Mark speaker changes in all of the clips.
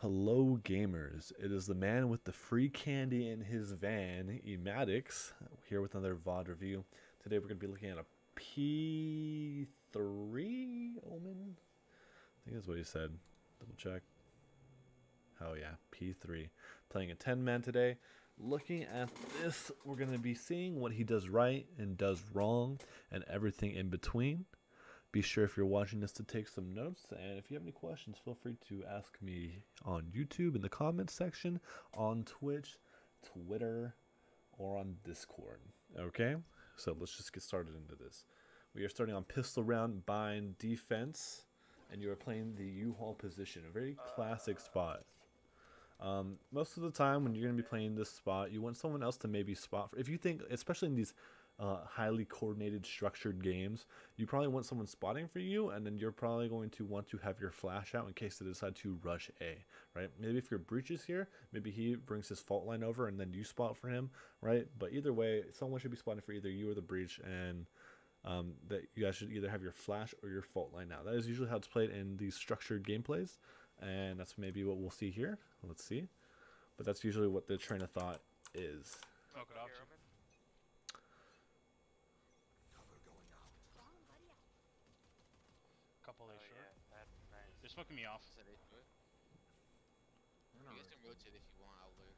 Speaker 1: Hello gamers, it is the man with the free candy in his van, Emadix, here with another VoD review. Today we're going to be looking at a P3 Omen? I think that's what he said. Double check. Oh yeah, P3. Playing a 10-man today. Looking at this, we're going to be seeing what he does right and does wrong and everything in between. Be sure if you're watching this to take some notes, and if you have any questions, feel free to ask me on YouTube in the comments section, on Twitch, Twitter, or on Discord. Okay, so let's just get started into this. We are starting on pistol round, bind, defense, and you are playing the U-Haul position, a very classic spot. Most of the time when you're going to be playing this spot, you want someone else to maybe spot if you think, especially in these highly coordinated structured games, you probably want someone spotting for you, and then you're probably going to want to have your flash out in case they decide to rush A, right? Maybe if your breach is here, maybe he brings his fault line over and then you spot for him, right? But either way, someone should be spotting for either you or the breach, and that you guys should either have your flash or your fault line out. That is usually how it's played in these structured gameplays, and that's maybe what we'll see here. Let's see. But that's usually what the train of thought is.
Speaker 2: Oh, good option. Couple A short.
Speaker 3: Yeah, that's nice.
Speaker 2: They're smoking me off.
Speaker 4: You guys can rotate if you want, I'll lurk.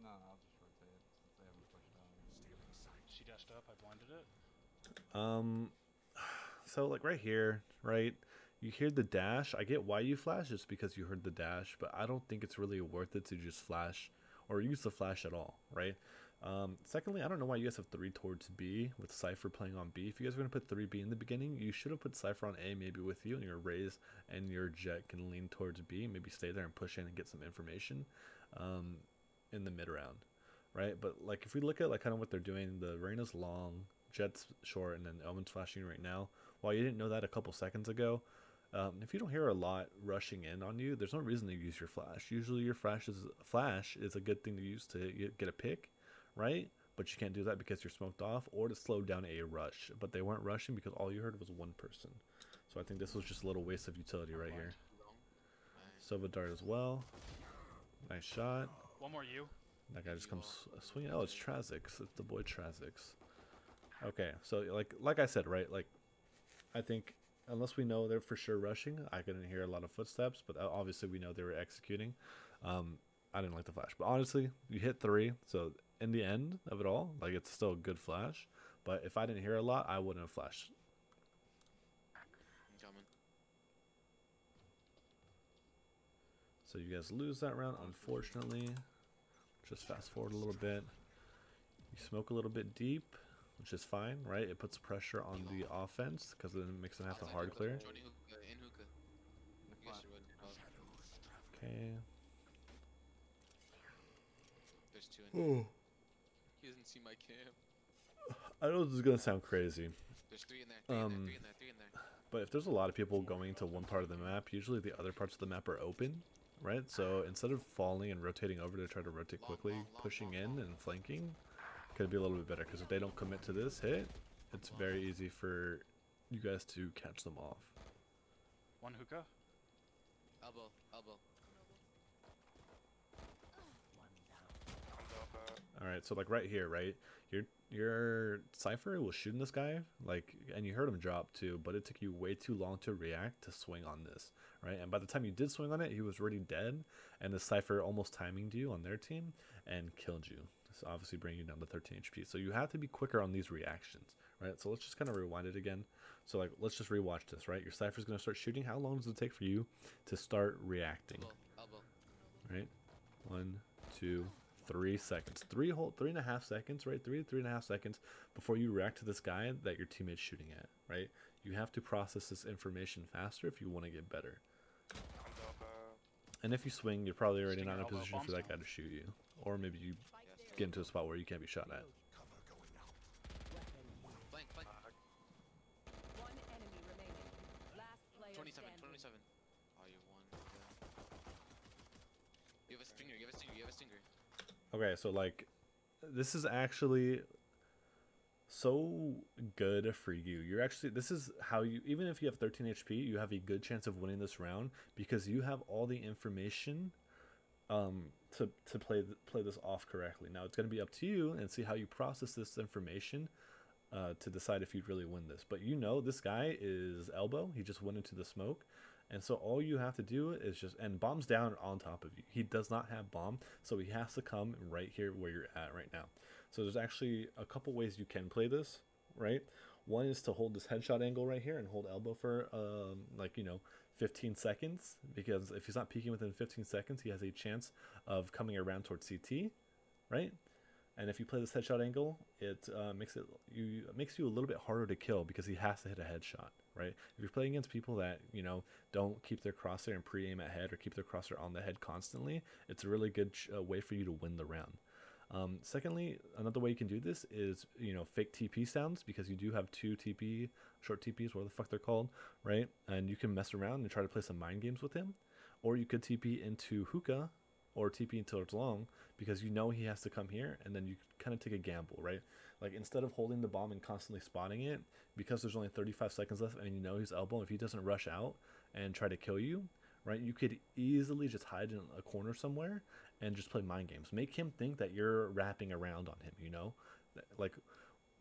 Speaker 5: No, I'll just rotate it since they haven't pushed out.
Speaker 2: She dashed up, I blinded it.
Speaker 1: So like right here, right, you hear the dash. I get why you flash, just because you heard the dash, but I don't think it's really worth it to just flash or use the flash at all, right? Secondly, I don't know why you guys have 3 towards B with Cypher playing on B. If you guys are going to put 3B in the beginning, you should have put Cypher on A maybe with you, and your Raze and your Jet can lean towards B, maybe stay there and push in and get some information in the mid round, right? But like if we look at like kind of what they're doing, the Reyna's long, Jet's short, and then Omen's flashing right now. While you didn't know that a couple seconds ago, if you don't hear a lot rushing in on you, there's no reason to use your flash. Usually your flash is a good thing to use to get a pick, right? But you can't do that because you're smoked off, or to slow down a rush. But they weren't rushing because all you heard was one person. So I think this was just a little waste of utility right here. Silva dart as well. Nice shot.
Speaker 2: One more you.
Speaker 1: That guy just comes swinging. Oh, it's Trazix. It's the boy Trazix. Okay, so like I said, right? Like, I think unless we know they're for sure rushing, I couldn't hear a lot of footsteps, but obviously we know they were executing. I didn't like the flash, but honestly, you hit 3, so in the end of it all, like, it's still a good flash. But if I didn't hear a lot, I wouldn't have flashed.
Speaker 4: I'm coming.
Speaker 1: So you guys lose that round, unfortunately. Just fast forward a little bit. You smoke a little bit deep, which is fine, right? It puts pressure on the offense because then it makes them have to hard clear. Okay.
Speaker 4: There's 2 in there. He doesn't see my cam.
Speaker 1: I know this is gonna sound crazy.
Speaker 4: There's 3 in there. 3 in there.
Speaker 1: But if there's a lot of people going to one part of the map, usually the other parts of the map are open, right? So instead of falling and rotating over to try to rotate quickly, pushing in and flanking could be a little bit better, because if they don't commit to this hit, it's very easy for you guys to catch them off.
Speaker 2: One hookah.
Speaker 4: Elbow.
Speaker 1: Alright, so like right here, right? Your Cypher was shooting this guy, like, and you heard him drop too, but it took you way too long to react to swing on this, right? And by the time you did swing on it, he was already dead, and the Cypher almost timinged you on their team and killed you. So obviously bringing you down to 13 HP. So you have to be quicker on these reactions, right? So let's just kind of rewind it again. So like, let's just rewatch this, right? Your Cypher's going to start shooting. How long does it take for you to start reacting?
Speaker 4: Elbow.
Speaker 1: Right? 1, 2, 3 seconds. 3.5 seconds, right? 3.5 seconds before you react to this guy that your teammate's shooting at, right? You have to process this information faster if you want to get better. And if you swing, you're probably already not in a position for that guy to shoot you. Or maybe you get into a spot where you can't be shot at.
Speaker 4: Flank.
Speaker 6: One enemy remaining. Last player
Speaker 4: 27.
Speaker 6: standing.
Speaker 4: Oh, you won. You have a stinger.
Speaker 1: Okay, so like, this is actually so good for you. You're actually, this is how you, even if you have 13 HP, you have a good chance of winning this round because you have all the information to play this off correctly. Now it's going to be up to you and see how you process this information to decide if you'd really win this. But you know this guy is elbow. He just went into the smoke. And so all you have to do is just, and bomb's down on top of you. He does not have bomb, so he has to come right here where you're at right now. So there's actually a couple ways you can play this, right? One is to hold this headshot angle right here and hold elbow for like, you know, 15 seconds, because if he's not peeking within 15 seconds, he has a chance of coming around towards CT, right? And if you play this headshot angle, it makes you a little bit harder to kill because he has to hit a headshot, right? If you're playing against people that, you know, don't keep their crosshair and pre-aim at head or keep their crosshair on the head constantly, it's a really good way for you to win the round. Secondly, another way you can do this is, you know, fake TP sounds, because you do have two TP, short TPs, whatever the fuck they're called, right? And you can mess around and try to play some mind games with him. Or you could TP into hookah or TP towards long, because you know he has to come here, and then you kind of take a gamble, right? Like, instead of holding the bomb and constantly spotting it, because there's only 35 seconds left and you know he's elbow, if he doesn't rush out and try to kill you, right, you could easily just hide in a corner somewhere and just play mind games. Make him think that you're wrapping around on him, you know? Like,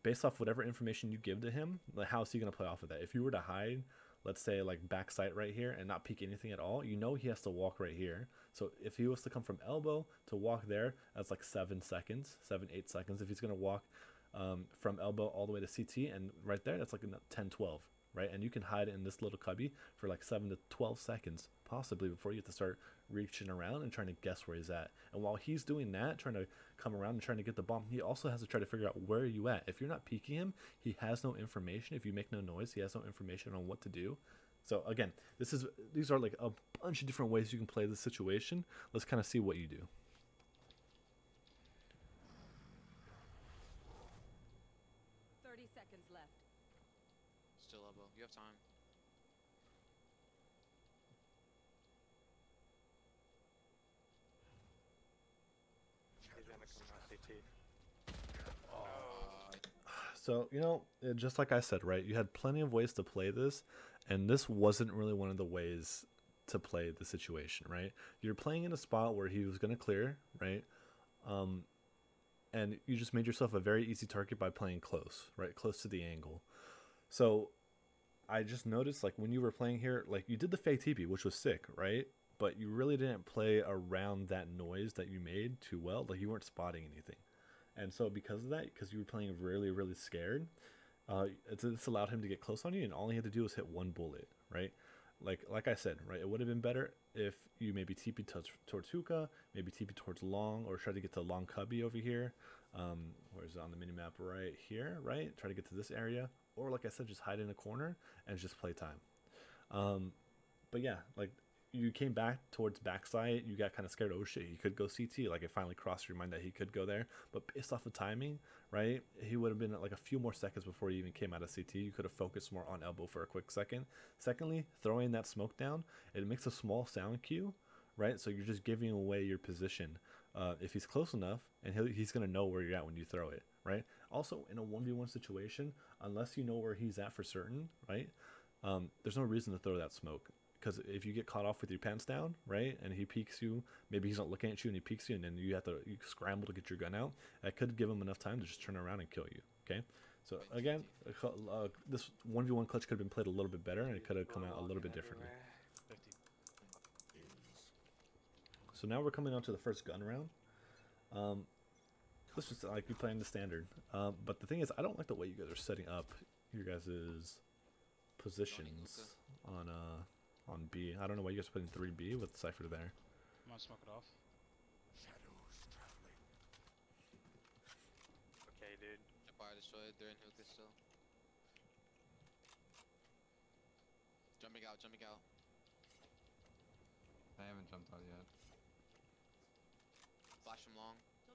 Speaker 1: based off whatever information you give to him, like, how is he going to play off of that? If you were to hide, let's say, like, back sight right here and not peek anything at all, you know he has to walk right here. So if he was to come from elbow to walk there, that's like 7 seconds, 8 seconds. If he's going to walk from elbow all the way to CT, and right there, that's like 10, 12, right? And you can hide in this little cubby for like 7 to 12 seconds, possibly, before you have to start reaching around and trying to guess where he's at. And while he's doing that, trying to come around and trying to get the bomb, he also has to try to figure out where are you at. If you're not peeking him, he has no information. If you make no noise, he has no information on what to do. So again, these are like a bunch of different ways you can play this situation. Let's kind of see what you do.
Speaker 6: 30 seconds left.
Speaker 4: Still elbow. You have time.
Speaker 5: He's gonna come out CT.
Speaker 1: So, you know, just like I said, right, you had plenty of ways to play this, and this wasn't really one of the ways to play the situation, right? You're playing in a spot where he was going to clear, right? And you just made yourself a very easy target by playing close, right? Close to the angle. So I just noticed, like, when you were playing here, like, you did the fake TP, which was sick, right? But you really didn't play around that noise that you made too well. Like, you weren't spotting anything. And so because of that, because you were playing really, really scared, this allowed him to get close on you, and all he had to do was hit one bullet, right? Like I said, right, it would have been better if you maybe TP towards hookah, maybe TP towards long, or try to get to long cubby over here. Where is it on the minimap? Right here, right? Try to get to this area. Or like I said, just hide in a corner and just play time. But yeah, like, you came back towards backside, you got kind of scared, oh shit, he could go CT, like, it finally crossed your mind that he could go there, but based off of timing, right, he would have been like a few more seconds before he even came out of CT. You could have focused more on elbow for a quick second. Secondly, throwing that smoke down, it makes a small sound cue, right, so you're just giving away your position. If he's close enough, and he's going to know where you're at when you throw it, right? Also, in a 1v1 situation, unless you know where he's at for certain, right, there's no reason to throw that smoke. Because if you get caught off with your pants down, right, and he peeks you, maybe he's not looking at you and he peeks you, and then you scramble to get your gun out, that could give him enough time to just turn around and kill you, okay? So again, this 1v1 clutch could have been played a little bit better, and it could have come out a little bit differently.
Speaker 2: 50.
Speaker 1: So now we're coming on to the first gun round. Let's just, like, be playing the standard. But the thing is, I don't like the way you guys are setting up your guys' positions on B. I don't know why you guys are putting 3B with Cypher there.
Speaker 2: I'm gonna smoke it off.
Speaker 5: Shadows traveling. Okay, dude.
Speaker 4: Fire destroyed. They're in hookah still. Jumping out. Jumping out.
Speaker 3: I haven't jumped out yet.
Speaker 4: Flash from long. They're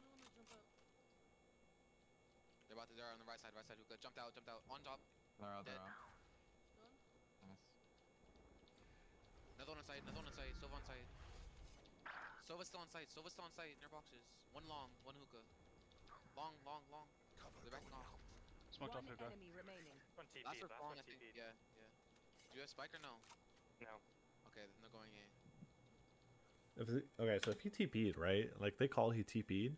Speaker 4: on the right side hookah. Jumped out. On top.
Speaker 3: They're out,
Speaker 4: Dead.
Speaker 3: they're out. Nice.
Speaker 4: Another one on site. Sova on site. Sova's still on site. Near boxes. One long. One hookah. Long.
Speaker 5: Cover
Speaker 4: They're backing off.
Speaker 2: smoked off
Speaker 6: One
Speaker 2: hookah.
Speaker 6: enemy remaining.
Speaker 7: One TP.
Speaker 4: Last
Speaker 7: Last
Speaker 4: wrong,
Speaker 7: one
Speaker 4: I think.
Speaker 7: TP.
Speaker 4: Yeah, yeah. Do you have spike or no?
Speaker 7: No.
Speaker 4: Okay, then they're going A.
Speaker 1: Okay, so if he TP'd, right? Like they call he TP'd.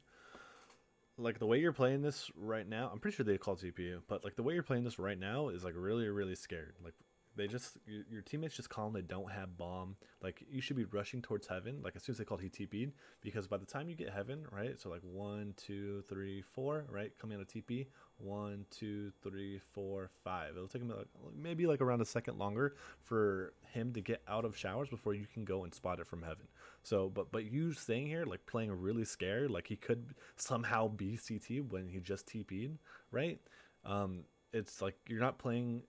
Speaker 1: Like the way you're playing this right now, I'm pretty sure they call TP, but like the way you're playing this right now is like really, really scared. Like they just your teammates just call them, they don't have bomb. Like you should be rushing towards heaven. Like as soon as they called he TP'd, because by the time you get heaven, right? So like 1, 2, 3, 4, right? Coming out of TP, 1, 2, 3, 4, 5. It'll take him like, maybe like around a second longer for him to get out of showers before you can go and spot it from heaven. So, but you staying here, like playing really scared, like he could somehow be CT when he just TP'd, right? It's like you're like playing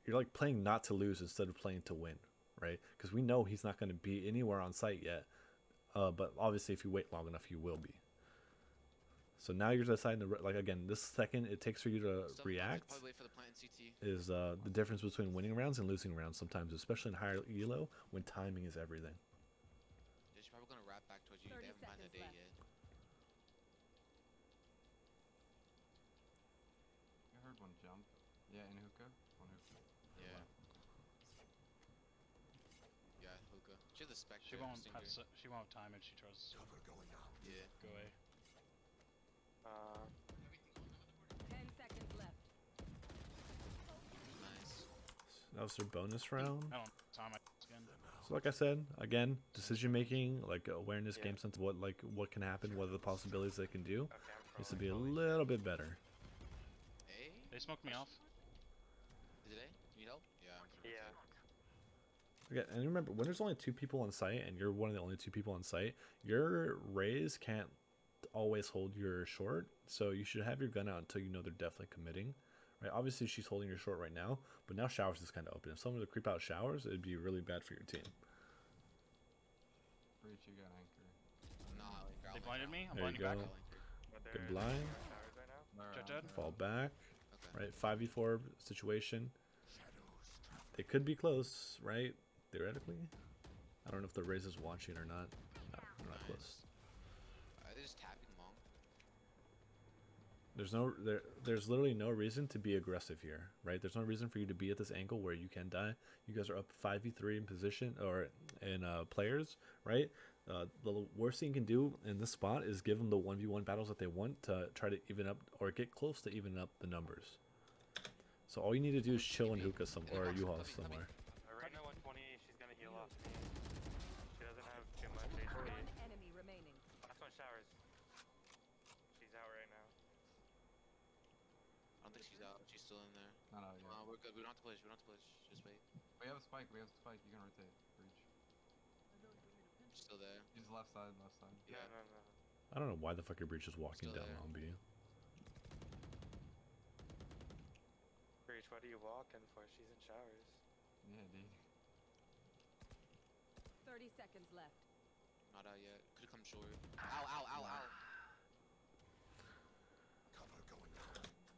Speaker 1: not to lose instead of playing to win, right? Because we know he's not going to be anywhere on site yet. But obviously, if you wait long enough, you will be. So now you're deciding to, like, again, this second it takes for you to react
Speaker 4: Probably wait for the plant in CT.
Speaker 1: is the difference between winning rounds and losing rounds sometimes, especially in higher elo when timing is everything.
Speaker 4: They're probably gonna wrap back towards you. They
Speaker 6: 30
Speaker 4: haven't found a
Speaker 6: seconds
Speaker 4: day
Speaker 6: left.
Speaker 4: yet.
Speaker 3: I heard one jump. Yeah, in hookah. One hookah.
Speaker 4: Yeah. Yeah, hookah. She has a spec.
Speaker 2: She won't have she won't have time if she tries to
Speaker 4: Yeah.
Speaker 2: go A.
Speaker 6: 10 seconds left.
Speaker 4: Nice.
Speaker 1: That was their bonus round.
Speaker 2: I don't time I again.
Speaker 1: So like I said, again, decision making, like awareness, game sense, what can happen, what are the possibilities they can do,
Speaker 7: Okay, I'm
Speaker 1: needs to
Speaker 7: probably
Speaker 1: be a
Speaker 7: fully-
Speaker 1: little bit better.
Speaker 4: A?
Speaker 2: They smoked me off.
Speaker 4: Is it A? You need help? Yeah. I'm pretty
Speaker 7: Yeah.
Speaker 4: tight.
Speaker 1: Okay, and remember, when there's only 2 people on site and you're one of the only 2 people on site, your raise can't always hold your short, so you should have your gun out until you know they're definitely committing. Right? Obviously, she's holding your short right now, but now showers is kind of open. If someone were to creep out showers, it'd be really bad for your team.
Speaker 3: Breach, you got anchor.
Speaker 4: Nah, like,
Speaker 2: They blinded me. I'm
Speaker 1: There you
Speaker 2: blinding back.
Speaker 1: go.
Speaker 7: But
Speaker 1: Good
Speaker 7: they're
Speaker 1: blind.
Speaker 7: in showers right now.
Speaker 3: They're
Speaker 2: Jet
Speaker 3: out,
Speaker 2: jet.
Speaker 3: they're
Speaker 1: Fall
Speaker 3: out.
Speaker 1: back.
Speaker 4: Okay.
Speaker 1: Right, 5v4 situation. They could be close, right? Theoretically. I don't know if the Raze is watching or not. No, they're not close.
Speaker 4: Nice. Are they just tapping long?
Speaker 1: There's literally no reason to be aggressive here, right? There's no reason for you to be at this angle where you can die. You guys are up 5v3 in position or in players, right? The worst thing you can do in this spot is give them the 1v1 battles that they want to try to even up or get close to even up the numbers. So all you need to do is chill in hookah or U-Haul somewhere.
Speaker 7: Right now, 120. She's gonna heal off me. She doesn't have too much HP.
Speaker 6: One enemy remaining.
Speaker 7: Last one showers. She's out right now.
Speaker 4: I don't think she's out. She's still in there.
Speaker 3: Not out yet.
Speaker 4: We're good. We don't have to push. We don't have to push. Just wait.
Speaker 3: We have a spike. We have a spike. You can rotate. Breach.
Speaker 4: She's still there.
Speaker 3: He's left side. Left side.
Speaker 4: Yeah.
Speaker 7: No.
Speaker 1: I don't know why the fuck your breach is walking
Speaker 4: Still
Speaker 1: down
Speaker 4: there.
Speaker 1: on B.
Speaker 7: Breach, what are you walking for? She's in showers.
Speaker 3: Yeah, dude.
Speaker 6: 30 seconds left.
Speaker 4: Not out yet. Could come short. Ow! Ow! Ow! Ow!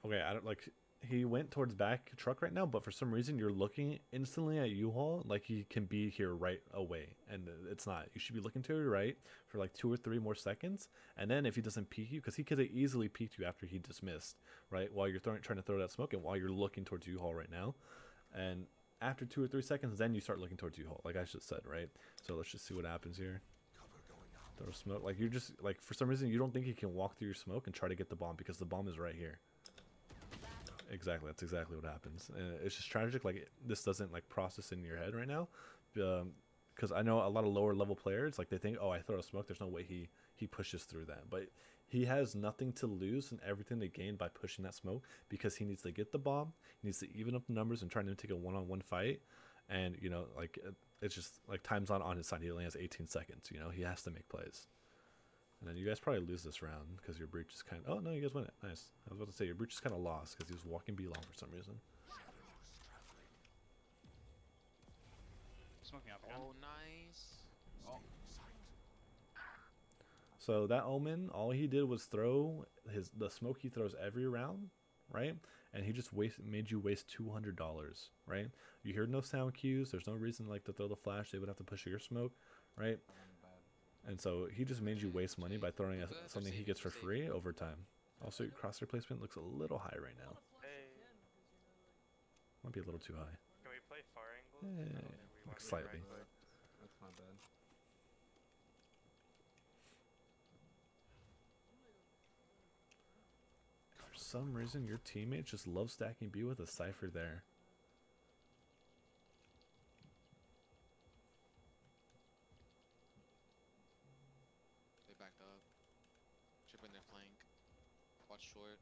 Speaker 1: Okay, I don't like. He went towards back truck right now, but for some reason you're looking instantly at U-Haul like he can be here right away, and it's not. You should be looking to your right for like 2 or 3 more seconds, and then if he doesn't peek you, because he could have easily peeked you after he dismissed, right? While you're trying to throw that smoke, and while you're looking towards U-Haul right now, and after 2 or 3 seconds, then you start looking towards U-Haul, like I just said, right? So let's just see what happens here. Throw smoke, like you're just like for some reason you don't think he can walk through your smoke and try to get the bomb because the bomb is right here. Exactly, that's exactly what happens, and it's just tragic. Like this doesn't like process in your head right now, because I know a lot of lower level players like they think, oh, I throw a smoke, there's no way he pushes through that, but he has nothing to lose and everything to gain by pushing that smoke because he needs to get the bomb, he needs to even up the numbers and trying to take a one-on-one fight, and you know like it's just like time's on his side. He only has 18 seconds. You know he has to make plays. And then you guys probably lose this round because your breach is kind of... Oh, no, you guys win it. Nice. I was about to say, your breach is kind of lost because he was walking B long for some reason.
Speaker 2: Smoking off again.
Speaker 4: Oh, nice.
Speaker 3: Oh,
Speaker 1: So that Omen, all he did was throw the smoke he throws every round, right? And he just made you waste $200, right? You hear no sound cues. There's no reason like to throw the flash. They would have to push your smoke, right?
Speaker 3: bad.
Speaker 1: And so he just made you waste money by throwing something he gets for free over time. Also, your crosshair placement looks a little high right now.
Speaker 7: Hey.
Speaker 1: Might be a little too high.
Speaker 7: Can we play far angles?
Speaker 1: Yeah,
Speaker 7: I don't think we
Speaker 1: like
Speaker 7: want to
Speaker 1: slightly.
Speaker 7: right click.
Speaker 3: That's my bad.
Speaker 1: For some reason, your teammates just love stacking B with a Cypher there.
Speaker 4: They backed up. Tripping their flank. Watch short.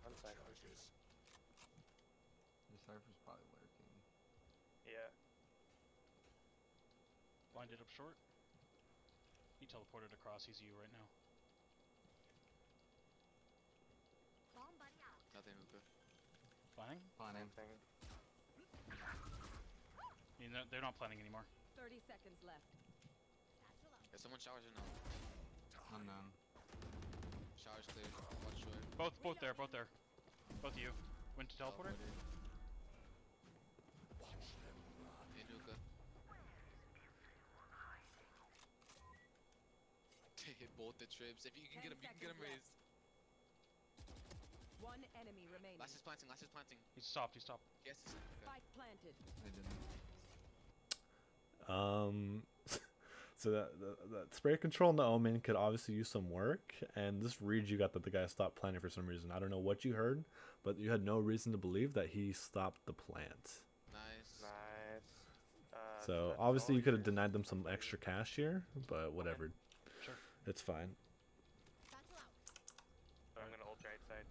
Speaker 7: One second.
Speaker 3: Your Cypher's probably lurking.
Speaker 7: Yeah.
Speaker 2: Blinded up short. He teleported across. He's you right now.
Speaker 4: Nothing hookah.
Speaker 2: Planning?
Speaker 3: Planning.
Speaker 7: Thing.
Speaker 2: You know, they're not planning anymore.
Speaker 6: 30 seconds left.
Speaker 4: Yeah, someone showers or no?
Speaker 3: Unknown.
Speaker 4: Showers clear. Watch short.
Speaker 2: Both there. Both of you. Went to teleporter?
Speaker 4: In hookah. They hit both the trips. If you can
Speaker 6: 10
Speaker 4: get him, you can get him
Speaker 6: seconds
Speaker 4: raised.
Speaker 6: One enemy remaining.
Speaker 4: Last is planting. Last is planting.
Speaker 2: He stopped.
Speaker 4: Yes. Okay.
Speaker 6: Spike planted.
Speaker 3: They didn't.
Speaker 1: So that spray control in the Omen could obviously use some work, and this read you got that the guy stopped planting for some reason. I don't know what you heard, but you had no reason to believe that he stopped the plant.
Speaker 4: Nice.
Speaker 7: Nice.
Speaker 1: So
Speaker 7: that's
Speaker 1: obviously
Speaker 7: all
Speaker 1: you could have
Speaker 7: yours.
Speaker 1: denied them some extra cash here, but whatever.
Speaker 2: Sure.
Speaker 1: It's fine.
Speaker 7: So I'm gonna ult right side.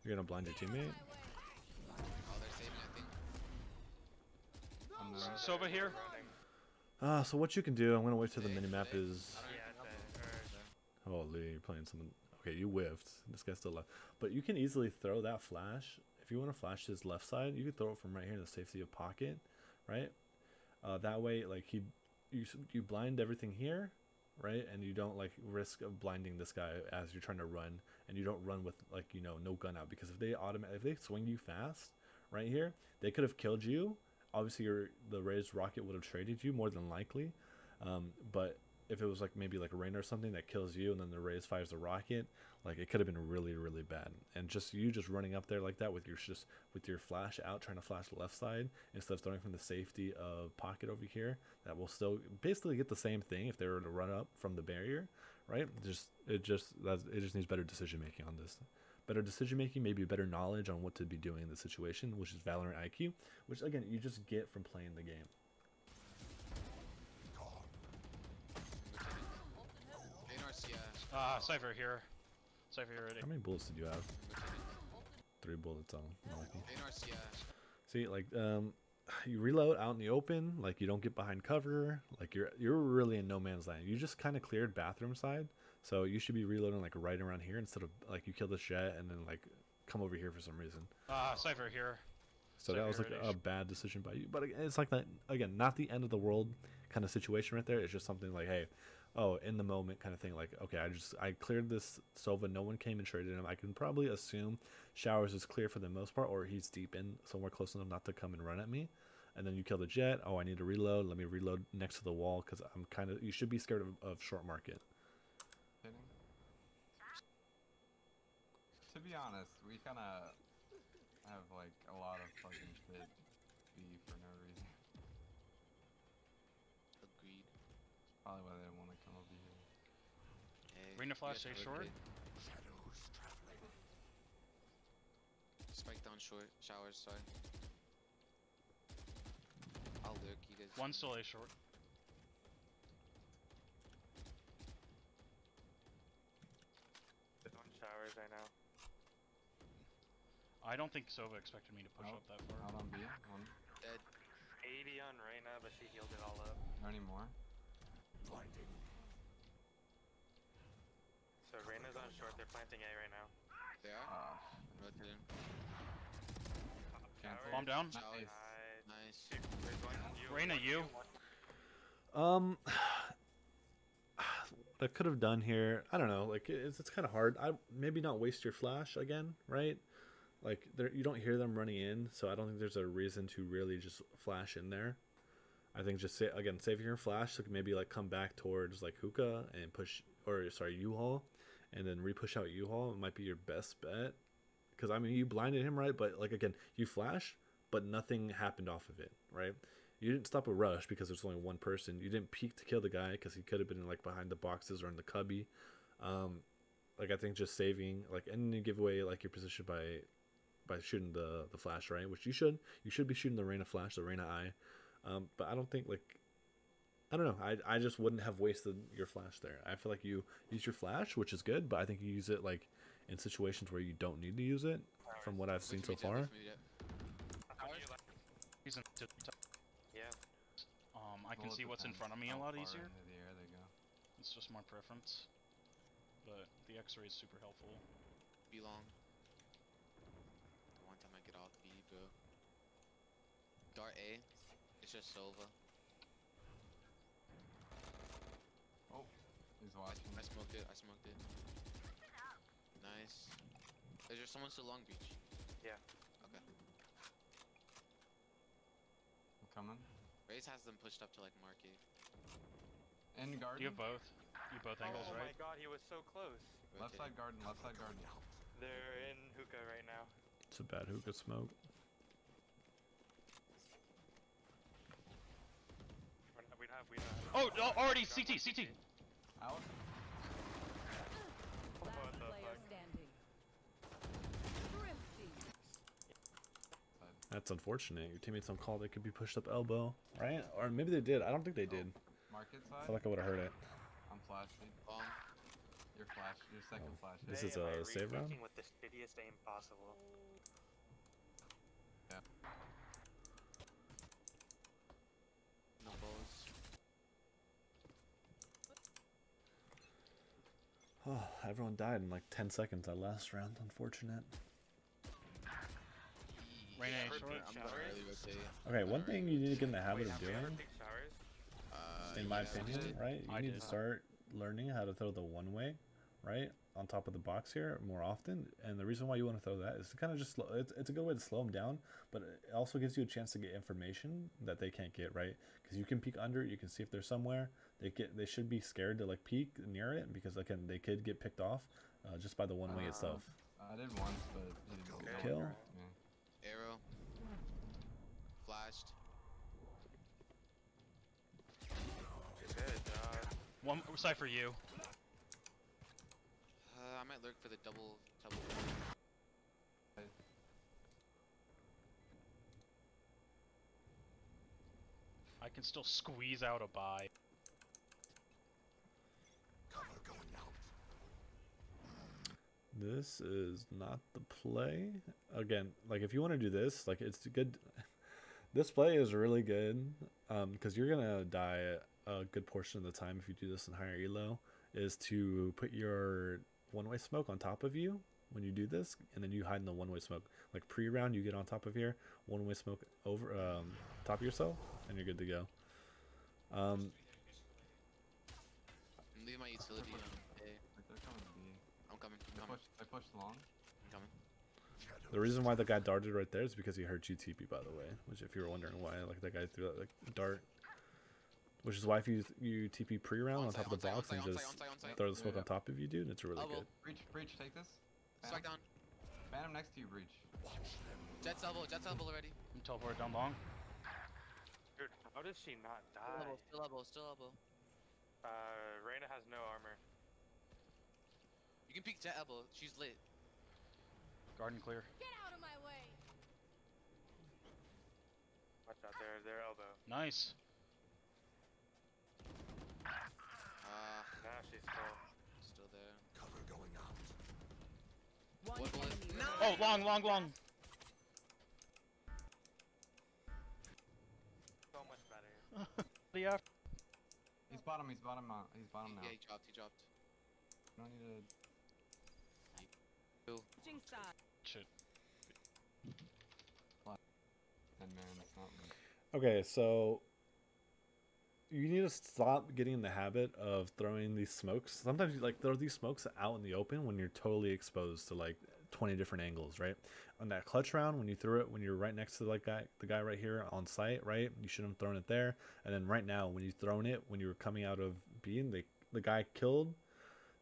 Speaker 1: You're gonna blind your teammate.
Speaker 4: Oh, they're saving, I think.
Speaker 3: Unknown.
Speaker 2: Sova here.
Speaker 7: Running.
Speaker 1: So what you can do, I'm gonna wait till the
Speaker 4: They-
Speaker 1: minimap
Speaker 4: they-
Speaker 1: is.
Speaker 4: I don't
Speaker 7: Yeah,
Speaker 4: even
Speaker 7: it's
Speaker 4: know.
Speaker 1: Holy, you're playing something. Okay, you whiffed. This guy's still left. But you can easily throw that flash. If you want to flash his left side, you can throw it from right here in the safety of pocket, right? That way, like you blind everything here, right? And you don't like risk of blinding this guy as you're trying to run, and you don't run with like no gun out, because if they swing you fast, right here, they could have killed you. Obviously, the raised rocket would have traded you more than likely, but if it was like maybe like a rain or something that kills you and then the raise fires the rocket, like it could have been really, really bad. And just running up there like that with your flash out, trying to flash the left side instead of throwing from the safety of pocket over here, that will still basically get the same thing if they were to run up from the barrier, right? It just needs better decision making on this. Better decision making, maybe better knowledge on what to be doing in the situation, which is Valorant IQ, which again you just get from playing the game.
Speaker 2: Cypher here. Cypher here already.
Speaker 1: How many bullets did you have? 3 bullets on. Lucky. See, like, you reload out in the open, like you don't get behind cover, like you're really in no man's land. You just kind of cleared bathroom side, so you should be reloading like right around here instead of like you kill the jet and then like come over here for some reason.
Speaker 2: Cypher here.
Speaker 1: So that was like a bad decision by you. But it's like that again, not the end of the world kind of situation right there. It's just something like, hey, oh, in the moment kind of thing. Like, okay, I cleared this Sova. No one came and traded him. I can probably assume Showers is clear for the most part, or he's deep in somewhere close enough not to come and run at me. And then you kill the jet. Oh, I need to reload. Let me reload next to the wall because I'm kind of. You should be scared of short market.
Speaker 3: Hitting. To be honest, we kind of have like a lot of fucking shit B for no reason.
Speaker 4: Agreed.
Speaker 3: Probably why they didn't want to come over here.
Speaker 4: Hey,
Speaker 2: Arena flash,
Speaker 4: you guys
Speaker 2: stay
Speaker 4: have a
Speaker 2: short.
Speaker 4: great- Spike down short. Showers, sorry. I'll lurk, you guys.
Speaker 2: One still A short.
Speaker 7: On showers right now.
Speaker 2: I don't think Sova expected me to push
Speaker 3: Out.
Speaker 2: up that far.
Speaker 3: Out on B. One.
Speaker 4: Dead.
Speaker 7: 80 on Reyna, but she healed it all up.
Speaker 3: Or any more?
Speaker 7: So Reyna's on short. They're planting A right now.
Speaker 4: They are?
Speaker 3: Ah.
Speaker 4: I'm rotating.
Speaker 3: Cancel.
Speaker 2: Bomb down.
Speaker 3: Nice.
Speaker 4: Nice.
Speaker 7: Where's one?
Speaker 2: Reyna, you.
Speaker 1: What I could have done here, I don't know. Like it's kind of hard. I maybe not waste your flash again, right? Like you don't hear them running in, so I don't think there's a reason to really just flash in there. I think just save your flash, so maybe like come back towards like hookah and push, or sorry, U-Haul, and then re-push out U-Haul, it might be your best bet. Because, I mean, you blinded him, right? But, like, again, you flashed, but nothing happened off of it, right? You didn't stop a rush because there's only one person. You didn't peek to kill the guy because he could have been, like, behind the boxes or in the cubby. Like, I think just saving, like, and you give away, like, your position by shooting the flash, right? Which you should. You should be shooting the Reyna flash, the Reyna eye. But I don't think, like, I don't know. I just wouldn't have wasted your flash there. I feel like you use your flash, which is good, but I think you use it, like, in situations where you don't need to use it, from what I've seen so far.
Speaker 2: He's in
Speaker 7: Yeah.
Speaker 2: I can see what's in front of me a lot easier.
Speaker 3: Into the air they go.
Speaker 2: It's just my preference. But the X-ray is super helpful.
Speaker 4: Be long. One time I get off B, bro. Dart A. It's just Sova.
Speaker 3: Oh, he's
Speaker 4: I
Speaker 3: watching.
Speaker 4: smoked it. I smoked it. Nice. Is there someone still long beach?
Speaker 7: Yeah.
Speaker 4: Okay.
Speaker 3: I'm coming.
Speaker 4: Raze has them pushed up to like market.
Speaker 3: In garden.
Speaker 2: You have both. You both angles,
Speaker 7: Oh
Speaker 2: right?
Speaker 7: my god, he was so close.
Speaker 3: Left side garden. Left side garden.
Speaker 7: They're in hookah right now.
Speaker 1: It's a bad hookah smoke.
Speaker 7: We don't have.
Speaker 2: Oh, no, already CT, CT.
Speaker 3: Out.
Speaker 7: What
Speaker 6: Last
Speaker 7: the
Speaker 6: player
Speaker 7: fuck?
Speaker 6: standing. Thrifty.
Speaker 1: That's unfortunate. Your teammates don't call. They could be pushed up elbow, right? Or maybe they did. I don't think they did.
Speaker 3: Market
Speaker 1: I
Speaker 3: side.
Speaker 1: feel like I would have heard it.
Speaker 3: I'm flashing.
Speaker 4: Long.
Speaker 3: Your flash. Your second flash.
Speaker 1: This
Speaker 7: They
Speaker 1: is
Speaker 7: am I
Speaker 1: a save round?
Speaker 7: retweaking with the shittiest aim possible.
Speaker 4: No balls.
Speaker 1: Oh, everyone died in like 10 seconds that last round. Unfortunate.
Speaker 2: Reyna
Speaker 7: Yeah,
Speaker 2: is
Speaker 7: her
Speaker 2: short.
Speaker 7: peak
Speaker 4: I'm
Speaker 7: showers.
Speaker 4: gonna early rotate.
Speaker 1: Okay, one thing you need to get in the habit
Speaker 7: Wait,
Speaker 1: of
Speaker 7: have we ever
Speaker 1: doing,
Speaker 7: peak showers?
Speaker 1: in my
Speaker 4: Yeah, we
Speaker 1: opinion,
Speaker 4: did.
Speaker 1: right? You
Speaker 2: I
Speaker 1: need
Speaker 2: did.
Speaker 1: to start learning how to throw the one way, right? On top of the box here more often. And the reason why you want to throw that is to kind of just slow, it's a good way to slow them down, but it also gives you a chance to get information that they can't get, right? Because you can peek under it, you can see if they're somewhere. They should be scared to like peek near it because again they could get picked off just by the one way itself.
Speaker 3: I did once, but he didn't
Speaker 7: Okay.
Speaker 3: no one
Speaker 1: Kill.
Speaker 3: correct me.
Speaker 4: Arrow. Flashed.
Speaker 7: Good job.
Speaker 2: One Cypher you.
Speaker 4: I might lurk for the double.
Speaker 2: I can still squeeze out a buy.
Speaker 1: This is not the play. Again, like if you want to do this, like it's good. This play is really good because you're gonna die a good portion of the time if you do this in higher elo. Is to put your one-way smoke on top of you when you do this, and then you hide in the one-way smoke. Like pre-round, you get on top of here, one-way smoke over top of yourself, and you're good to go.
Speaker 4: I'm leaving my utility on A.
Speaker 3: Like they're coming B.
Speaker 4: I'm coming.
Speaker 3: They
Speaker 4: I'm coming.
Speaker 3: pushed long.
Speaker 4: I'm coming.
Speaker 1: The reason why the guy darted right there is because he heard GTP, by the way. Which, if you were wondering why, like that guy threw that like dart. Which is why if you TP pre-round on top of the box and just throw the smoke
Speaker 3: Yeah.
Speaker 1: on top of you, dude, it's really
Speaker 4: Elbow.
Speaker 1: good.
Speaker 3: Breach, take this.
Speaker 4: Strike down.
Speaker 3: Phantom next to you, breach.
Speaker 4: Jet's elbow already.
Speaker 2: I'm teleported down long.
Speaker 7: Dude, how does she not
Speaker 4: Still
Speaker 7: die?
Speaker 4: elbow.
Speaker 7: Reyna has no armor.
Speaker 4: You can peek Jet elbow. She's lit.
Speaker 2: Garden clear.
Speaker 6: Get out of my way.
Speaker 7: Watch out there, their elbow.
Speaker 2: Nice.
Speaker 7: Now she's full.
Speaker 4: Still there.
Speaker 6: One
Speaker 4: What bullet?
Speaker 6: enemy
Speaker 4: No!
Speaker 2: Oh, long.
Speaker 7: So much better.
Speaker 2: Yeah.
Speaker 3: He's bottom now.
Speaker 4: Yeah, he dropped.
Speaker 3: Don't need
Speaker 6: Switching side.
Speaker 2: Shit.
Speaker 3: to 10 man. It's not like
Speaker 1: Okay, so you need to stop getting in the habit of throwing these smokes. Sometimes you like throw these smokes out in the open when you're totally exposed to like 20 different angles, right? On that clutch round, when you threw it, when you're right next to the guy right here on site, right? You shouldn't have thrown it there. And then right now, when you've thrown it, when you were coming out of being the guy killed,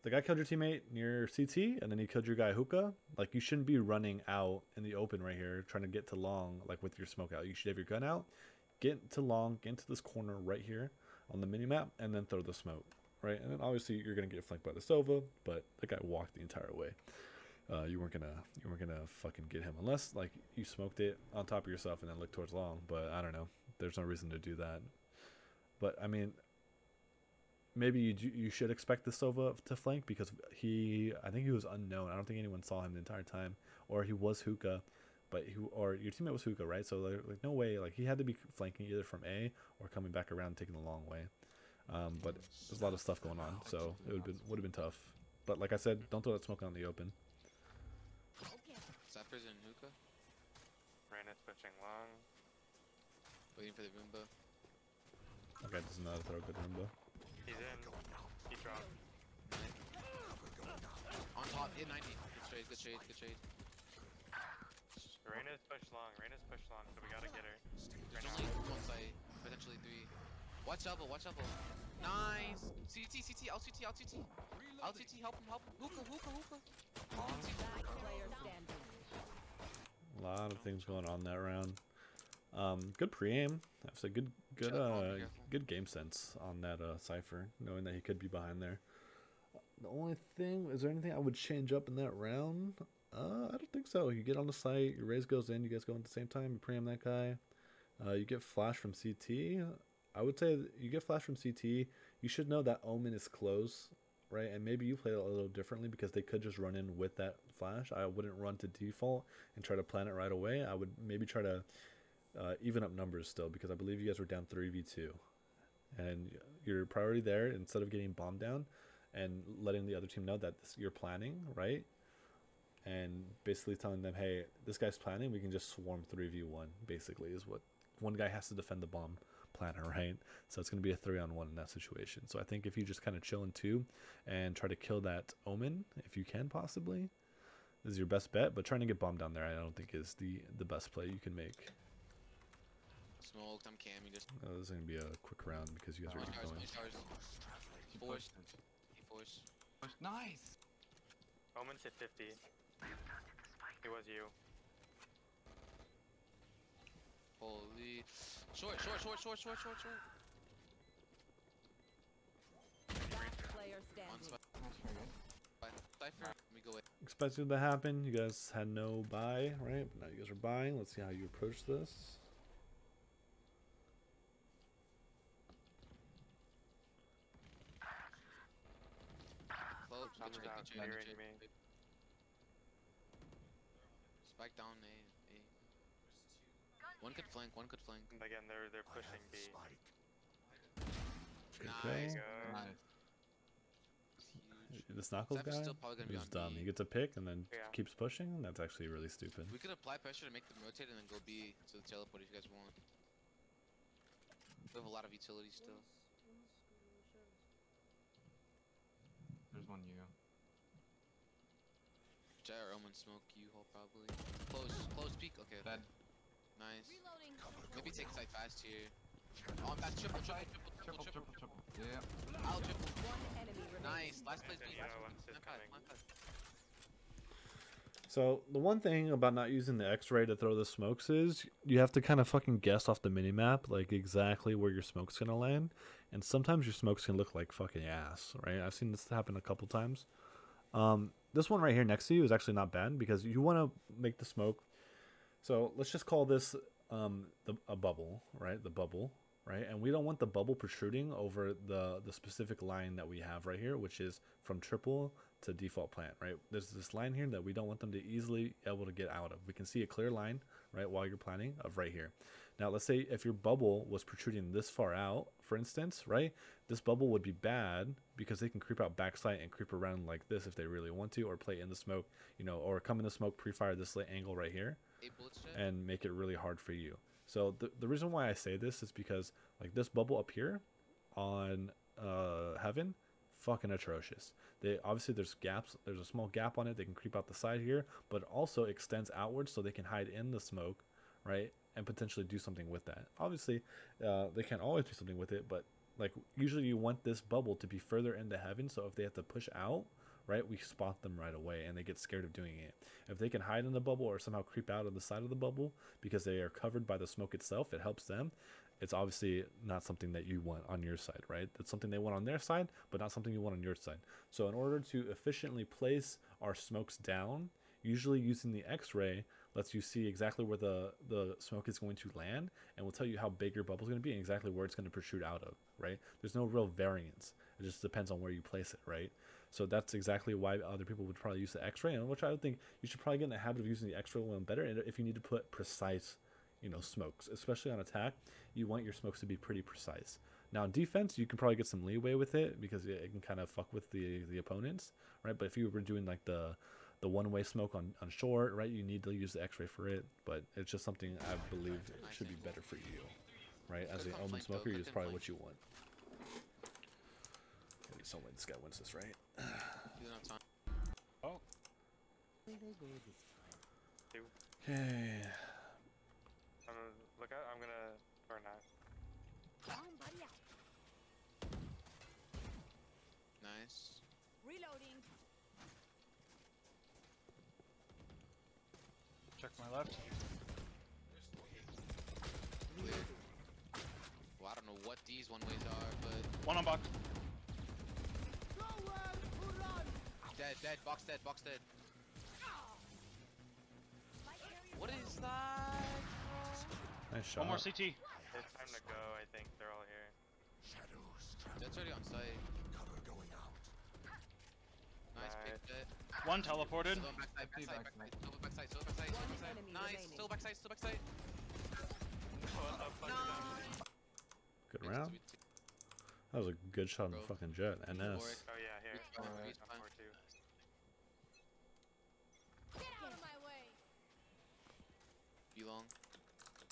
Speaker 1: the guy killed your teammate near CT, and then he killed your guy hookah. Like, you shouldn't be running out in the open right here, trying to get to long, like with your smoke out. You should have your gun out, get to long, get into this corner right here on the mini map, and then throw the smoke, right? And then obviously you're gonna get flanked by the Sova, but the guy walked the entire way. You weren't gonna fucking get him unless like you smoked it on top of yourself and then looked towards long. But I don't know. There's no reason to do that. But I mean, maybe you should expect the Sova to flank because I think he was unknown. I don't think anyone saw him the entire time, or he was hookah, or your teammate was hookah, right? So like no way, like he had to be flanking either from A or coming back around and taking the long way. But there's a lot of stuff going on, so it would have been tough. But like I said, don't throw that smoke out in the open.
Speaker 4: Cypher's in hookah.
Speaker 7: Reyna switching long.
Speaker 4: Waiting for the Roomba.
Speaker 1: That guy doesn't know how to throw a good Roomba.
Speaker 7: He's in. He dropped.
Speaker 4: On top, hit 90. Good trade.
Speaker 7: Reyna's pushed long. So we gotta get her.
Speaker 4: There's only one side, potentially three. Watch elbow. Nice. CT, out CT. Out CT, help him. Hookah.
Speaker 6: Last player standing.
Speaker 1: A lot of things going on that round. Good pre-aim. I have to say good game sense on that Cypher, knowing that he could be behind there. The only thing, is there anything I would change up in that round? I don't think so. You get on the site, your raise goes in, you guys go in at the same time, you pre-aim that guy. You get flash from CT. I would say you get flash from CT. You should know that Omen is close, right? And maybe you play it a little differently because they could just run in with that flash. I wouldn't run to default and try to plan it right away. I would maybe try to even up numbers still, because I believe you guys were down 3v2. And your priority there, instead of getting bombed down and letting the other team know that you're planning, right? And basically telling them, hey, this guy's planning, we can just swarm 3v1, basically, is what one guy has to defend the bomb planner, right? So it's going to be a 3-on-1 in that situation. So I think if you just kind of chill in 2 and try to kill that Omen, if you can possibly, this is your best bet. But trying to get bombed down there, I don't think is the best play you can make.
Speaker 4: Smoked, I'm camming just.
Speaker 1: This is going to be a quick round because you guys are going.
Speaker 4: He forced.
Speaker 3: Nice.
Speaker 7: Omen's hit 50. It was you.
Speaker 4: Holy. Short.
Speaker 6: Last player
Speaker 4: On
Speaker 6: standing.
Speaker 4: spot. Cypher, let me go in.
Speaker 1: Expected to happen. You guys had no buy, right? But now you guys are buying. Let's see how you approach this.
Speaker 4: Close,
Speaker 7: Someone's
Speaker 4: good
Speaker 7: out
Speaker 4: trade.
Speaker 7: hearing me.
Speaker 4: Spike down A. One could flank.
Speaker 7: Again, they're pushing B.
Speaker 1: Okay.
Speaker 4: Nice.
Speaker 7: Good.
Speaker 3: Nice.
Speaker 4: Huge.
Speaker 1: This Knuckles
Speaker 4: Cypher's
Speaker 1: guy
Speaker 4: still probably gonna be
Speaker 1: is
Speaker 4: on
Speaker 1: dumb.
Speaker 4: B.
Speaker 1: He gets a pick and then
Speaker 7: Yeah.
Speaker 1: keeps pushing. That's actually really stupid.
Speaker 4: We could apply pressure to make them rotate and then go B to the teleport if you guys want. We have a lot of utility still.
Speaker 3: There's one you.
Speaker 4: Jay or Omen smoke U-Haul probably. Close peek. Okay.
Speaker 3: Dead.
Speaker 4: Nice.
Speaker 6: Reloading.
Speaker 4: Maybe take side fast here. Oh, that's triple.
Speaker 3: Triple. Yeah.
Speaker 4: I'll triple.
Speaker 6: One enemy remaining.
Speaker 4: Nice. Last place.
Speaker 7: Antonio, assist coming.
Speaker 1: So the one thing about not using the X-ray to throw the smokes is you have to kind of fucking guess off the mini-map like exactly where your smoke's gonna land, and sometimes your smokes can look like fucking ass, right? I've seen this happen a couple times. This one right here next to you is actually not bad because you want to make the smoke. So let's just call this a bubble, right? The bubble, right? And we don't want the bubble protruding over the specific line that we have right here, which is from triple to default plant, right? There's this line here that we don't want them to easily able to get out of. We can see a clear line, right, while you're planning of right here. Now, let's say if your bubble was protruding this far out, for instance, right, this bubble would be bad because they can creep out backside and creep around like this if they really want to, or play in the smoke, you know, or come in the smoke, pre-fire this angle right here, and make it really hard for you. So the reason why I say this is because like this bubble up here on Heaven, fucking atrocious. They obviously there's gaps, there's a small gap on it, they can creep out the side here, but it also extends outwards so they can hide in the smoke, right, and potentially do something with that. Obviously they can't always do something with it, but Like usually you want this bubble to be further into heaven, so if they have to push out, right, we spot them right away and they get scared of doing it. If they can hide in the bubble or somehow creep out of the side of the bubble because they are covered by the smoke itself, it helps them. It's obviously not something that you want on your side, right? It's something they want on their side, but not something you want on your side. So in order to efficiently place our smokes down, usually using the X-ray lets you see exactly where the smoke is going to land and will tell you how big your bubble is going to be and exactly where it's going to protrude out of, right? There's no real variance. It just depends on where you place it, right? So that's exactly why other people would probably use the X-ray, and which I would think you should probably get in the habit of using the X-ray one better. And if you need to put precise, smokes, especially on attack, you want your smokes to be pretty precise. Now in defense, you can probably get some leeway with it because it can kind of fuck with the opponents, right? But if you were doing like the one-way smoke on short, right, you need to use the X-ray for it. But it's just something I believe should be better for you, right? As an omen smoker, it's probably what you want. Maybe some way this guy wins this, right?
Speaker 4: You don't have time.
Speaker 2: Oh,
Speaker 1: Okay.
Speaker 7: Look out, I'm gonna burn that.
Speaker 4: Nice.
Speaker 6: Reloading.
Speaker 2: check my left.
Speaker 4: Clear. Well, I don't know what these one ways are, but
Speaker 2: One on box.
Speaker 4: dead, box dead. What is that?
Speaker 1: Nice shot.
Speaker 2: One more CT.
Speaker 7: It's time to go, I think. They're all here.
Speaker 4: That's already on site. Nice pick
Speaker 7: Nice.
Speaker 4: that.
Speaker 2: One teleported.
Speaker 4: Still backside.
Speaker 6: enemy
Speaker 4: Nice,
Speaker 6: remaining.
Speaker 4: still backside. Nice.
Speaker 1: Good round. That was a good shot on the
Speaker 4: Bro.
Speaker 1: fucking jet. NS.
Speaker 7: Oh yeah, here.
Speaker 4: Respawn, respawn.
Speaker 7: I'm 4-2.
Speaker 6: Get out of my way.
Speaker 4: You long.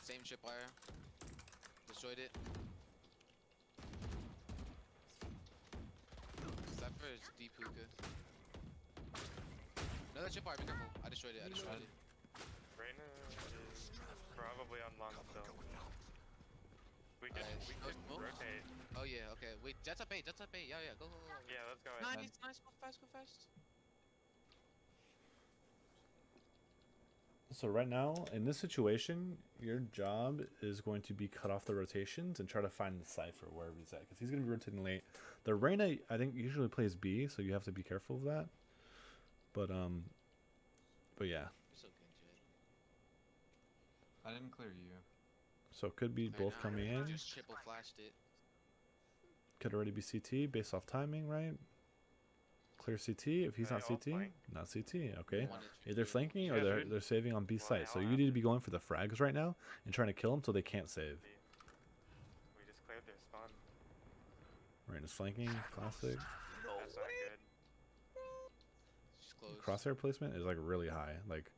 Speaker 4: Same tripwire. Destroyed it. Zephyr is deep hookah. Another tripwire, be careful. I destroyed it.
Speaker 7: Reyna is probably on long still. We can
Speaker 4: Smoke?
Speaker 7: rotate.
Speaker 4: Oh yeah, okay. Wait, Jet's up 8. Yeah, go.
Speaker 7: Yeah, let's go ahead.
Speaker 4: Nice. Go fast.
Speaker 1: So right now, in this situation, your job is going to be cut off the rotations and try to find the Cypher wherever he's at, because he's going to be rotating late. The Reyna, I think, usually plays B, so you have to be careful of that. But yeah.
Speaker 4: You're so good, Jet.
Speaker 3: I didn't clear you.
Speaker 1: So it could be
Speaker 4: Right
Speaker 1: both
Speaker 4: now,
Speaker 1: coming
Speaker 4: I
Speaker 1: in.
Speaker 4: just triple flashed it.
Speaker 1: Could already be CT based off timing, right? Clear CT. If he's
Speaker 7: They
Speaker 1: not
Speaker 7: all
Speaker 1: CT,
Speaker 7: flank?
Speaker 1: not CT. Okay.
Speaker 4: One
Speaker 1: Either
Speaker 4: HQ.
Speaker 1: flanking or
Speaker 2: Yeah,
Speaker 1: they're
Speaker 2: dude.
Speaker 1: they're saving on B
Speaker 7: Well,
Speaker 1: site.
Speaker 7: they
Speaker 1: So
Speaker 7: all
Speaker 1: you
Speaker 7: have
Speaker 1: need to be going for the frags right now and trying to kill them so they can't save.
Speaker 7: We just cleared their spawn.
Speaker 1: Reyna's flanking, classic.
Speaker 7: That's not good.
Speaker 4: She's close.
Speaker 1: Crosshair placement is like really high. Like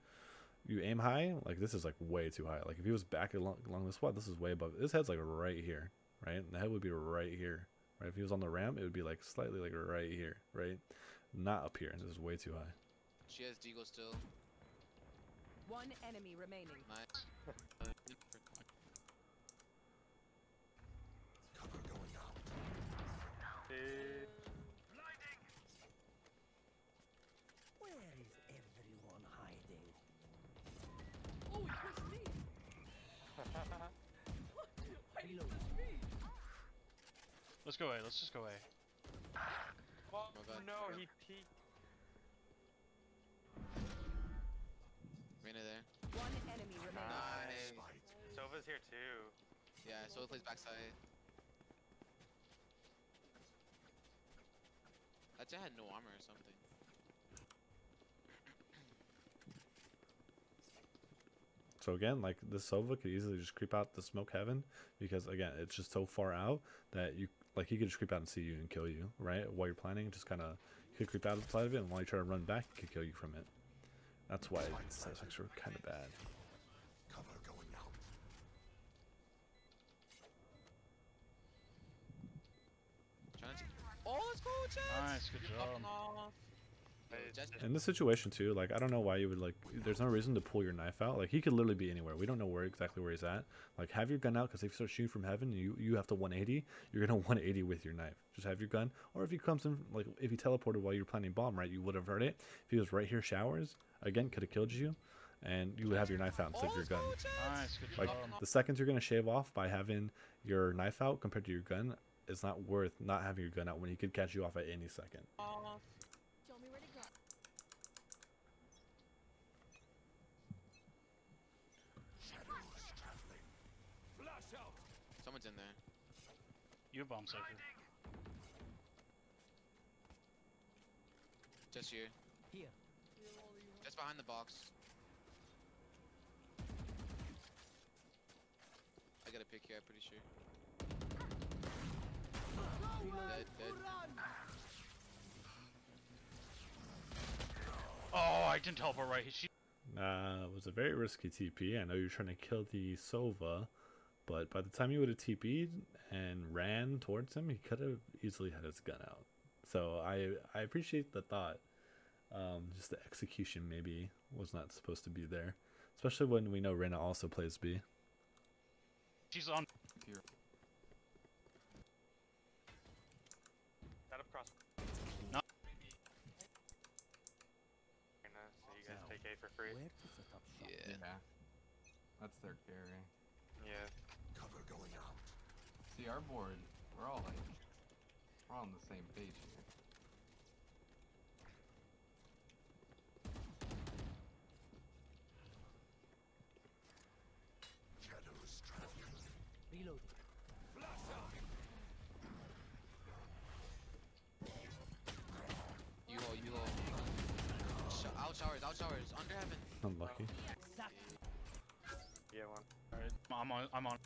Speaker 1: you aim high, like this is like way too high. Like if he was back along this spot, this is way above. His head's like right here, right? And the head would be right here, right? If he was on the ramp, it would be like slightly like right here, right? Not up here. This is way too high.
Speaker 4: She has Deagle still.
Speaker 6: One enemy remaining.
Speaker 4: Nice.
Speaker 7: Dude.
Speaker 5: Where is everyone hiding?
Speaker 6: Oh, it was me.
Speaker 2: Let's go A. Let's just go A.
Speaker 7: Oh,
Speaker 4: My bad.
Speaker 7: no, he peeked.
Speaker 4: Reyna there.
Speaker 6: One enemy remaining.
Speaker 4: Nice.
Speaker 7: Sova's here too.
Speaker 4: Yeah, so it plays backside. That Jet had no armor or something.
Speaker 1: So again, like this Sova could easily just creep out the smoke heaven because again, it's just so far out that you like he could just creep out and see you and kill you, right? While you're planning, just kind of he could creep out of the side of it, and while you try to run back, he could kill you from it. That's why it's actually kind of bad.
Speaker 5: Cover going out.
Speaker 4: Trying to. Oh, let's go, Jet!
Speaker 2: Nice, good job.
Speaker 4: Popping off.
Speaker 7: Nice.
Speaker 1: in this situation too, like I don't know why you would like. There's no reason to pull your knife out. Like he could literally be anywhere. We don't know exactly where he's at. Like have your gun out because if you start shooting from heaven, you have to 180. You're gonna 180 with your knife. Just have your gun. Or if he comes in, like if he teleported while you're planting bomb, right, you would have heard it. If he was right here, showers again, could have killed you, and you would have your knife out instead of your gun.
Speaker 2: Nice, good
Speaker 1: Like
Speaker 2: job.
Speaker 1: the seconds you're gonna shave off by having your knife out compared to your gun, it's not worth not having your gun out when he could catch you off at any second.
Speaker 6: Show me where to go.
Speaker 4: Someone's in there.
Speaker 2: You bomb safer.
Speaker 4: Just here.
Speaker 5: Here.
Speaker 4: Just behind the box. I got a pick here, I'm pretty sure. Dead.
Speaker 2: Oh, I didn't teleport right. She
Speaker 1: It was a very risky TP. I know you're trying to kill the Sova, but by the time you would have TP'd and ran towards him, he could have easily had his gun out. So I appreciate the thought. Just the execution maybe was not supposed to be there, especially when we know Reyna also plays B.
Speaker 2: she's on.
Speaker 3: Here.
Speaker 7: Set up cross.
Speaker 2: No.
Speaker 7: So you guys take A for free.
Speaker 5: Where to set up shop?
Speaker 4: Yeah.
Speaker 3: That's their carry.
Speaker 7: Yeah.
Speaker 5: Cover going out.
Speaker 3: See, our board, we're all like, we're all on the same page here.
Speaker 5: Shadows traveling. Reloading.
Speaker 4: You hold. Out showers. Under heaven.
Speaker 1: Unlucky.
Speaker 7: Yeah, one.
Speaker 2: Alright, I'm on.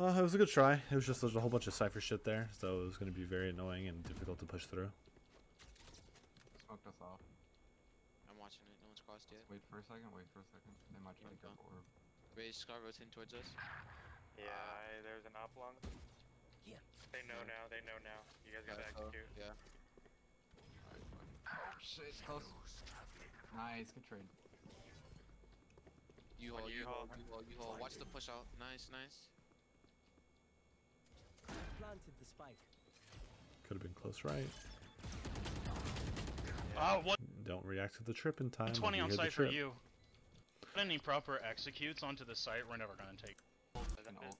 Speaker 1: It was a good try. It was just there's a whole bunch of cypher shit there, so it was going to be very annoying and difficult to push through.
Speaker 3: Smoked us off.
Speaker 4: I'm watching it. No one's crossed yet.
Speaker 3: Wait for a second. They might try to go orb.
Speaker 4: Raise Scar rotating towards us.
Speaker 7: Yeah, there's an op long.
Speaker 5: Here.
Speaker 7: They know now. You guys gotta execute.
Speaker 4: Yeah.
Speaker 3: Alright, fuck. Oh shit, close. Nice, good trade.
Speaker 4: You
Speaker 7: When
Speaker 4: hold.
Speaker 7: you hold.
Speaker 4: Watch the push out. Nice.
Speaker 5: Planted the spike.
Speaker 1: Could have been close, right?
Speaker 2: Oh, what?
Speaker 1: Don't react to the trip in time.
Speaker 2: 20
Speaker 1: when
Speaker 2: on
Speaker 1: you hear the
Speaker 2: site for
Speaker 1: trip.
Speaker 2: you. Any proper executes onto the site, we're never gonna take.
Speaker 3: An ult.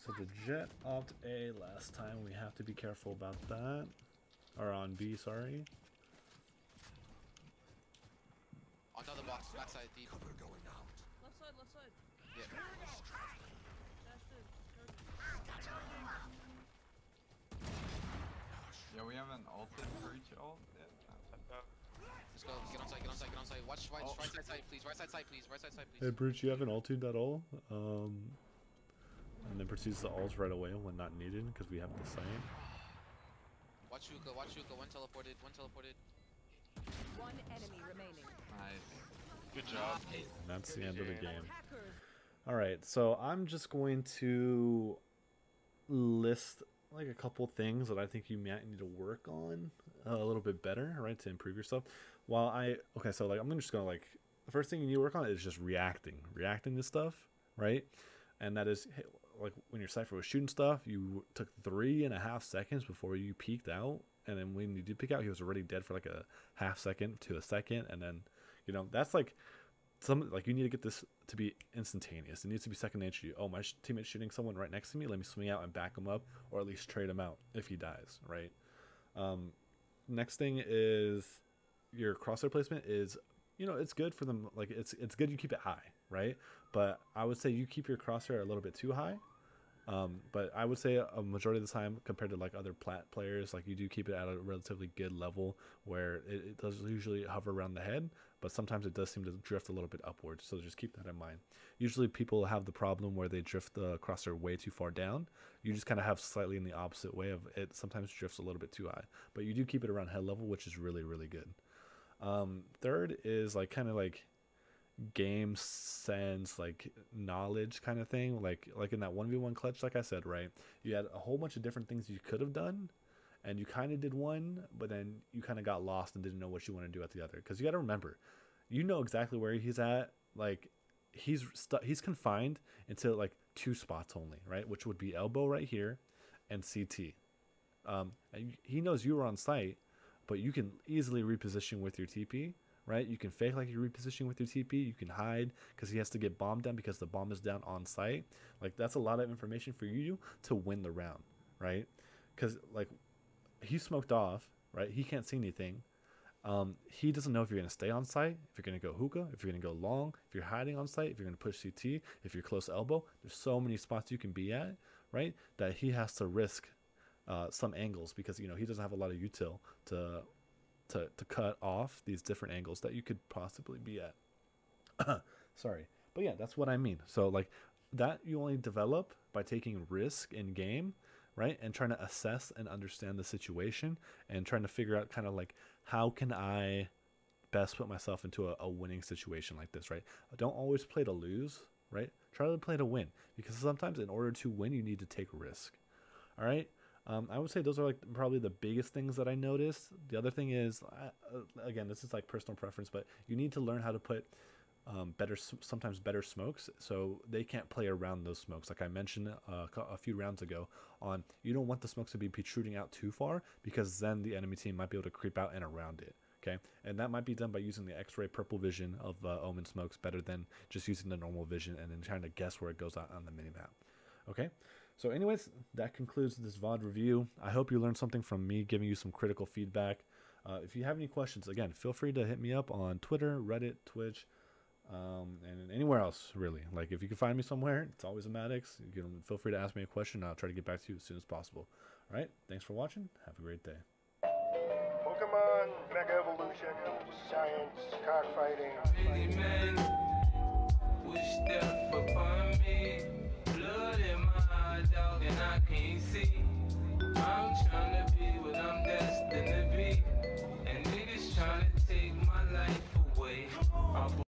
Speaker 1: So the Jet opt A last time. We have to be careful about that. Or on B, sorry.
Speaker 4: On the other box. Backside deep.
Speaker 5: Cover going out.
Speaker 6: Left side.
Speaker 4: Yeah.
Speaker 3: Yeah, we haven't ulted for each ult yet.
Speaker 4: Let's go. Get on site. Watch right side, please. Right side, please.
Speaker 1: Hey, Brute, you haven't ulted at all. And then proceeds to ult right away when not needed because we have the site.
Speaker 4: Watch Hookah. One teleported.
Speaker 6: One enemy remaining.
Speaker 3: Nice.
Speaker 2: Good job.
Speaker 1: And that's the end of the game.
Speaker 6: Hackers.
Speaker 1: Alright, so I'm just going to list like a couple things that I think you might need to work on a little bit better, right, to improve yourself. Okay, so like I'm just gonna like the first thing you need to work on is just reacting to stuff, right? And that is like when your Cypher was shooting stuff, you took 3.5 seconds before you peeked out, and then when you did peek out, he was already dead for like a half second to a second, and then that's like you need to get this to be instantaneous. It needs to be second nature to you. Oh, my teammate's shooting someone right next to me. Let me swing out and back him up, or at least trade him out if he dies, right? Next thing is your crosshair placement is, it's good for them. Like it's good you keep it high, right? But I would say you keep your crosshair a little bit too high. But I would say a majority of the time, compared to like other plat players, like you do keep it at a relatively good level where it does usually hover around the head, but sometimes it does seem to drift a little bit upwards. So just keep that in mind. Usually people have the problem where they drift the crosshair way too far down. You just kind of have slightly in the opposite way of it. Sometimes drifts a little bit too high, but you do keep it around head level, which is really, really good. Third is like kind of like game sense, like knowledge kind of thing. Like in that 1v1 clutch, like I said, right? You had a whole bunch of different things you could have done, and you kind of did one, but then you kind of got lost and didn't know what you want to do at the other. Because you got to remember, you know exactly where he's at. Like he's confined into like 2 spots only, right? Which would be elbow right here and CT. And he knows you were on site, but you can easily reposition with your TP, right? You can fake like you're repositioning with your TP. You can hide because he has to get bombed down because the bomb is down on site. Like that's a lot of information for you to win the round, right? Because like he smoked off, right? He can't see anything. He doesn't know if you're going to stay on site, if you're going to go hookah, if you're going to go long, if you're hiding on site, if you're going to push CT, if you're close elbow. There's so many spots you can be at, right? That he has to risk some angles because, you know, he doesn't have a lot of util to cut off these different angles that you could possibly be at. Sorry. But yeah, that's what I mean. So like that you only develop by taking risk in game, right? And trying to assess and understand the situation and trying to figure out kind of like, how can I best put myself into a winning situation like this, right? Don't always play to lose, right? Try to play to win, because sometimes in order to win, you need to take risk. All right. I would say those are like probably the biggest things that I noticed. The other thing is, again, this is like personal preference, but you need to learn how to put sometimes better smokes so they can't play around those smokes. Like I mentioned a few rounds ago on, you don't want the smokes to be protruding out too far because then the enemy team might be able to creep out and around it. Okay, and that might be done by using the X-ray purple vision of Omen smokes better than just using the normal vision and then trying to guess where it goes out on the minimap. Okay, so anyways, that concludes this VoD review. I hope you learned something from me giving you some critical feedback. If you have any questions, again, feel free to hit me up on Twitter, Reddit, Twitch, and anywhere else, really. Like if you can find me somewhere, it's always a Maddox. You can feel free to ask me a question. I'll try to get back to you as soon as possible. All right, thanks for watching. Have a great day.
Speaker 5: Pokemon, Mega Evolution, Science, Cockfighting.
Speaker 8: Wish there for